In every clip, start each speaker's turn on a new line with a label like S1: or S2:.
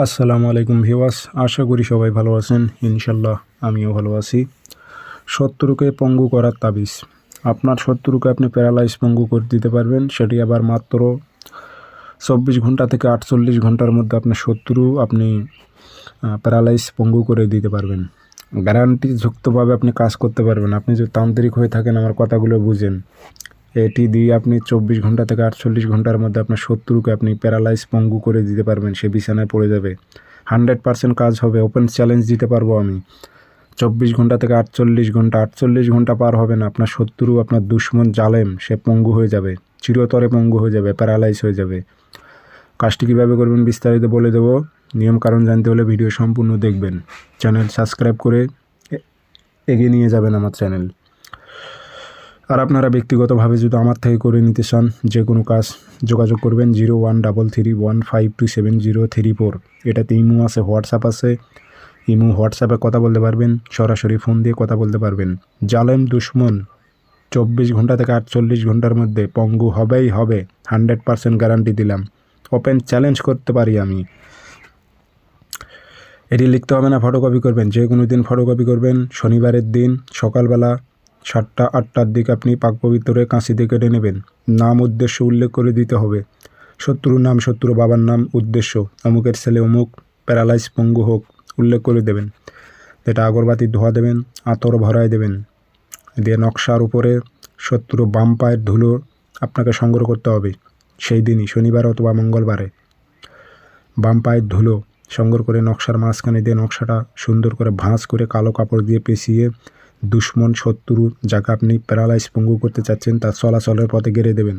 S1: আসসালামু আলাইকুম ভিউয়ার্স, আশা করি সবাই ভালো আছেন। ইনশাল্লাহ আমিও ভালো আছি। শত্রুকে পঙ্গু করার তাবিজ। আপনার শত্রুকে আপনি প্যারালাইজ পঙ্গু করে দিতে পারবেন, সেটি আবার মাত্র 24 ঘন্টা থেকে 48 ঘন্টার মধ্যে আপনার শত্রু আপনি প্যারালাইজ পঙ্গু করে দিতে পারবেন। গ্যারান্টিযুক্তভাবে আপনি কাজ করতে পারবেন। আপনি যদি তান্ত্রিক হয়ে থাকেন, আমার কথাগুলো বুঝেন। এটি দিয়ে আপনি 24 ঘন্টা থেকে 48 ঘন্টার মধ্যে আপনার শত্রুকে আপনি প্যারালাইজ পঙ্গু করে দিতে পারবেন। সে বিছানায় পড়ে যাবে। 100% কাজ হবে। ওপেন চ্যালেঞ্জ দিতে পারবো আমি। 24 ঘন্টা থেকে 48 ঘন্টা পার হবে না, আপনার শত্রু, আপনার দুশ্মন জালেম, সে পঙ্গু হয়ে যাবে, চিরতরে পঙ্গু হয়ে যাবে, প্যারালাইজ হয়ে যাবে। কাজটি কীভাবে করবেন বিস্তারিত বলে দেবো। নিয়মকানুন জানতে হলে ভিডিও সম্পূর্ণ দেখবেন। চ্যানেল সাবস্ক্রাইব করে এগিয়ে নিয়ে যাবেন আমার চ্যানেল। আর আপনারা ব্যক্তিগতভাবে যদি আমার থেকে করে নিতে চান, যে কোনো কাজ, যোগাযোগ করবেন 013315270034। এটাতে ইমো আছে, হোয়াটসঅ্যাপ আছে। ইমো হোয়াটসঅ্যাপে কথা বলতে পারবেন, সরাসরি ফোন দিয়ে কথা বলতে পারবেন। জালেম দুশ্মন 24 ঘন্টা থেকে 48 ঘন্টার মধ্যে পঙ্গু হবেই হবে। 100% গ্যারান্টি দিলাম। ওপেন চ্যালেঞ্জ করতে পারি আমি। এটি লিখতে হবে না, ফটোকপি করবেন। যে কোনো দিন ফটোকপি করবেন। শনিবারের দিন সকালবেলা 7টা-8টার দিকে আপনি পাক পবিত্রে কাঁচি দিয়ে কেটে নেবেন। নাম উদ্দেশ্য উল্লেখ করে দিতে হবে। শত্রুর নাম, শত্রু বাবার নাম, উদ্দেশ্য অমুকের ছেলে অমুক, প্যারালাইজ পঙ্গু হোক, উল্লেখ করে দেবেন। এটা আগরবাতির ধোয়া দেবেন, আতর ভরায় দেবেন। দিয়ে নকশার উপরে শত্রু বাম পায়ের ধুলো আপনাকে সংগ্রহ করতে হবে। সেই দিনই, শনিবার অথবা মঙ্গলবারে, বাম পায়ের ধুলো সংগ্রহ করে নকশার মাঝখানে দিয়ে নকশাটা সুন্দর করে ভাঁজ করে কালো কাপড় দিয়ে পেঁচিয়ে দুশ্মন, শত্রু, যাকে আপনি প্যারালাইজ পঙ্গু করতে চাচ্ছেন, তার চলাচলের পথে গেড়ে দেবেন।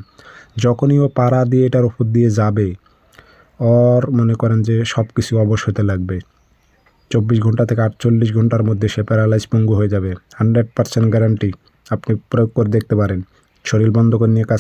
S1: যখনই ও পাড়া দিয়ে এটার উপর দিয়ে যাবে, ওর মনে করেন যে সব কিছু অবশ হতে লাগবে। 24 ঘন্টা থেকে 48 ঘন্টার মধ্যে সে প্যারালাইজ পঙ্গু হয়ে যাবে। 100% গ্যারান্টি। আপনি প্রয়োগ করে দেখতে পারেন। শরীর বন্ধ করে নিয়ে কাজ